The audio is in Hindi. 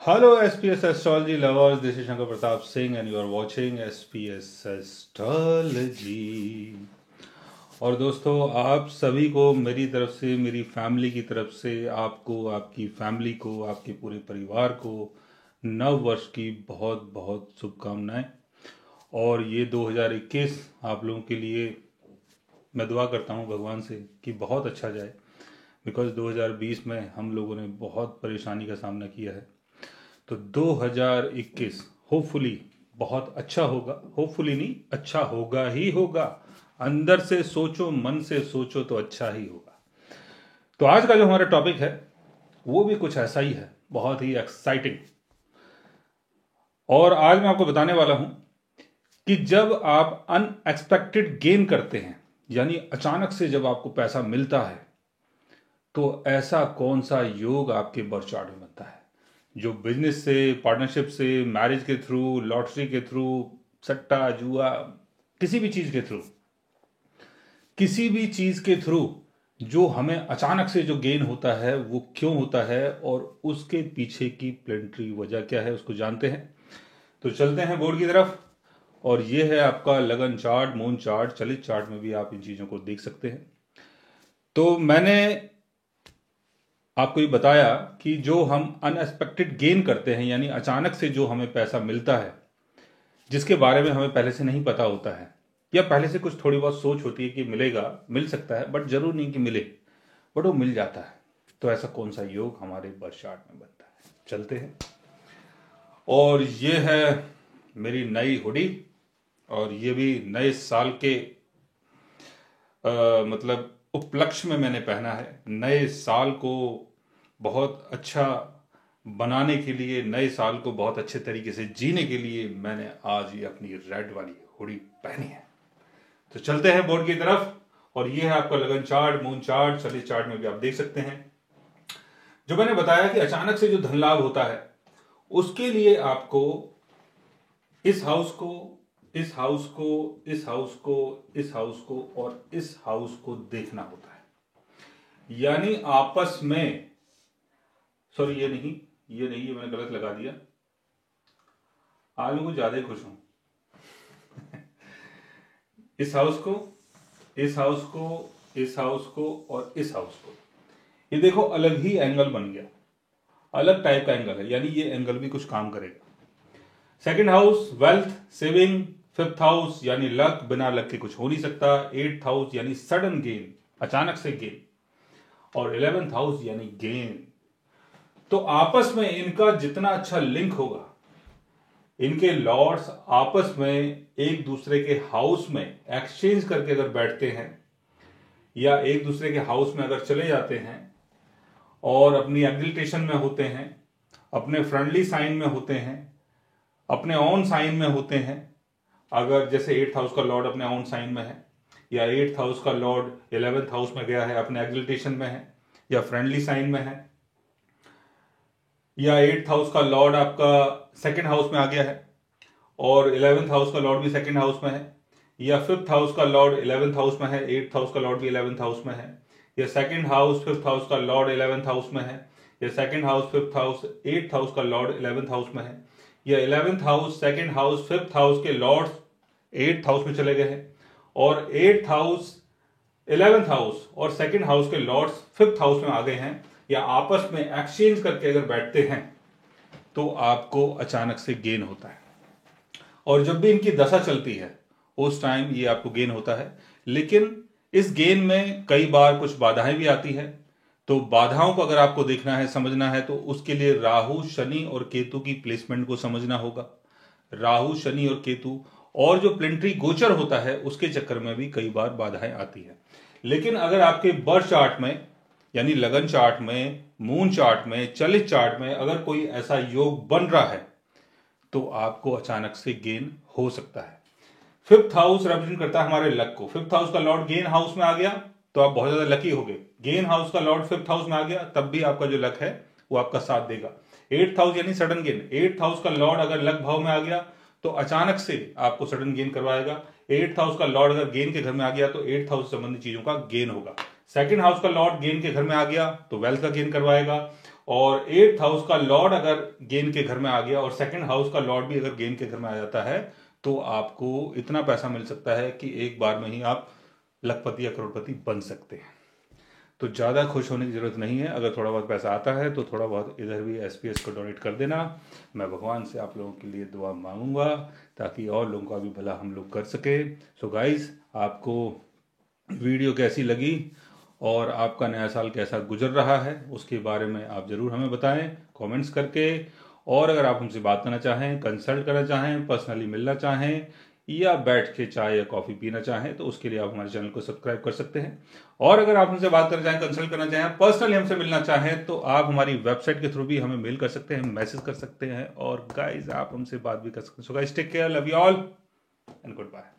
Hello, SPS Astrology lovers. This is Shankar Pratap Singh, and you are watching SPS Astrology. और दोस्तों, आप सभी को मेरी तरफ से, मेरी फैमिली की तरफ से, आपको, आपकी फैमिली को, आपके पूरे परिवार को नव वर्ष की बहुत बहुत शुभकामनाएं। और ये 2021 आप लोगों के लिए मैं दुआ करता हूँ भगवान से कि बहुत अच्छा जाए, बिकॉज 2020 में हम लोगों ने बहुत परेशानी का सामना किया है। तो 2021 होपफुली बहुत अच्छा होगा। होपफुली नहीं, अच्छा होगा ही होगा। अंदर से सोचो, मन से सोचो तो अच्छा ही होगा। तो आज का जो हमारा टॉपिक है वो भी कुछ ऐसा ही है, बहुत ही एक्साइटिंग। और आज मैं आपको बताने वाला हूं कि जब आप अनएक्सपेक्टेड गेन करते हैं, यानी अचानक से जब आपको पैसा मिलता है, तो ऐसा कौन सा योग आपके बर्थ चार्ट में बनता है, जो बिजनेस से, पार्टनरशिप से, मैरिज के थ्रू, लॉटरी के थ्रू, सट्टा जुआ, किसी भी चीज के थ्रू जो हमें अचानक से जो गेन होता है वो क्यों होता है और उसके पीछे की प्लेनेटरी वजह क्या है, उसको जानते हैं। तो चलते हैं बोर्ड की तरफ। और ये है आपका लगन चार्ट, मून चार्ट, चलित चार्ट में भी आप इन चीजों को देख सकते हैं। तो मैंने आपको ये बताया कि जो हम अनएक्सपेक्टेड गेन करते हैं, यानी अचानक से जो हमें पैसा मिलता है, जिसके बारे में हमें पहले से नहीं पता होता है, या पहले से कुछ थोड़ी बहुत सोच होती है कि मिलेगा, मिल सकता है, बट जरूर नहीं कि मिले, बट वो मिल जाता है। तो ऐसा कौन सा योग हमारे बर्थ चार्ट में बनता है, चलते हैं। और ये है मेरी नई हुडी, और ये भी नए साल के मतलब उपलक्ष्य में मैंने पहना है। नए साल को बहुत अच्छा बनाने के लिए, नए साल को बहुत अच्छे तरीके से जीने के लिए मैंने आज ये अपनी रेड वाली हुडी पहनी है। तो चलते हैं बोर्ड की तरफ। और ये है आपका लगन चार्ट, मून चार्ट, चलित चार्ट में भी आप देख सकते हैं। जो मैंने बताया कि अचानक से जो धन लाभ होता है, उसके लिए आपको इस हाउस को, इस हाउस को, इस हाउस को, इस हाउस को और इस हाउस को देखना होता है। यानी आपस में, सॉरी ये नहीं, ये मैंने गलत लगा दिया। आज मैं कुछ ज्यादा ही खुश हूं। इस हाउस को, इस हाउस को, इस हाउस को और इस हाउस को, ये देखो अलग ही एंगल बन गया, अलग टाइप का एंगल है, यानी ये एंगल भी कुछ काम करेगा। Second house wealth, saving. Fifth house यानी लक, बिना लक के कुछ हो नहीं सकता। एट्थ हाउस यानी सडन गेन, अचानक से गेन। और 11th हाउस यानी गेन। तो आपस में इनका जितना अच्छा लिंक होगा, इनके लॉर्ड्स आपस में एक दूसरे के हाउस में एक्सचेंज करके अगर बैठते हैं, या एक दूसरे के हाउस में अगर चले जाते हैं और अपनी एग्जिल्टेशन में होते हैं, अपने फ्रेंडली साइन में होते हैं, अपने ऑन साइन में होते हैं, अगर जैसे 8th हाउस का लॉर्ड अपने ऑन साइन में है, या 8th हाउस का लॉर्ड 11th हाउस में गया है, अपने एग्जिल्टेशन में है, या फ्रेंडली साइन में है, या 8th हाउस का लॉर्ड आपका सेकंड हाउस में आ गया है और 11th हाउस का लॉर्ड भी सेकंड हाउस में है, या 5th हाउस का लॉर्ड 11th हाउस में है, 8th हाउस का लॉर्ड भी 11th हाउस में है, या सेकंड हाउस 5th हाउस का लॉर्ड 11th हाउस में है, या second house 5th house 8th house का लॉर्ड 11th हाउस में है, या 11th house second house 5th house के लॉर्ड्स 8th हाउस में चले गए हैं, और 8th हाउस 11th हाउस और सेकंड हाउस के लॉर्ड्स 5th हाउस में आ गए हैं, या आपस में एक्सचेंज करके अगर बैठते हैं, तो आपको अचानक से गेन होता है। और जब भी इनकी दशा चलती है उस टाइम ये आपको गेन होता है। लेकिन इस गेन में कई बार कुछ बाधाएं भी आती है। तो बाधाओं को अगर आपको देखना है, समझना है, तो उसके लिए राहु, शनि और केतु की प्लेसमेंट को समझना होगा। राहु, शनि और केतु और जो प्लेनेटरी गोचर होता है उसके चक्कर में भी कई बार बाधाएं आती है। लेकिन अगर आपके बर्थ चार्ट में, यानी लगन चार्ट में, मून चार्ट में, चलित चार्ट में अगर कोई ऐसा योग बन रहा है, तो आपको अचानक से गेन हो सकता है। 5th हाउस रिप्रेजेंट करता है हमारे लक को। 5th हाउस का लॉर्ड गेन हाउस में आ गया तो आप बहुत ज्यादा लकी हो गए। गेन हाउस का लॉर्ड 5th हाउस में आ गया तब भी आपका जो लक है वो आपका साथ देगा। 8th हाउस यानी सडन गेन। 8th हाउस का लॉर्ड अगर लक भाव में आ गया तो अचानक से आपको सडन गेन करवाएगा। 8th हाउस का लॉर्ड अगर गेन के घर में आ गया तो 8th हाउस संबंधी चीजों का गेन होगा। सेकंड हाउस का लॉर्ड गेन के घर में आ गया तो वेल्थ का गेन करवाएगा। और 8th हाउस का लॉर्ड अगर गेन के घर में आ गया और 2nd हाउस का लॉर्ड भी अगर गेन के घर में आ जाता है तो आपको इतना पैसा मिल सकता है कि एक बार में ही आप लखपति या करोड़पति बन सकते हैं। तो ज़्यादा खुश होने की ज़रूरत नहीं है। अगर थोड़ा बहुत पैसा आता है तो थोड़ा बहुत इधर भी SPS को डोनेट कर देना। मैं भगवान से आप लोगों के लिए दुआ मांगूंगा ताकि और लोगों का भी भला हम लोग कर सके। सो गाइस, आपको वीडियो कैसी लगी और आपका नया साल कैसा गुजर रहा है उसके बारे में आप ज़रूर हमें बताएं कमेंट्स करके। और अगर आप हमसे बात करना चाहें, कंसल्ट करना चाहें, पर्सनली मिलना चाहें या बैठ के चाय या कॉफ़ी पीना चाहें तो उसके लिए आप हमारे चैनल को सब्सक्राइब कर सकते हैं। और अगर आप हमसे बात करना चाहें, कंसल्ट करना चाहें, पर्सनली हमसे मिलना चाहें तो आप हमारी वेबसाइट के थ्रू भी हमें मेल कर सकते हैं, मैसेज कर सकते हैं और गाइज आप हमसे बात भी कर सकते हैं। So guys take care, love you all and good bye.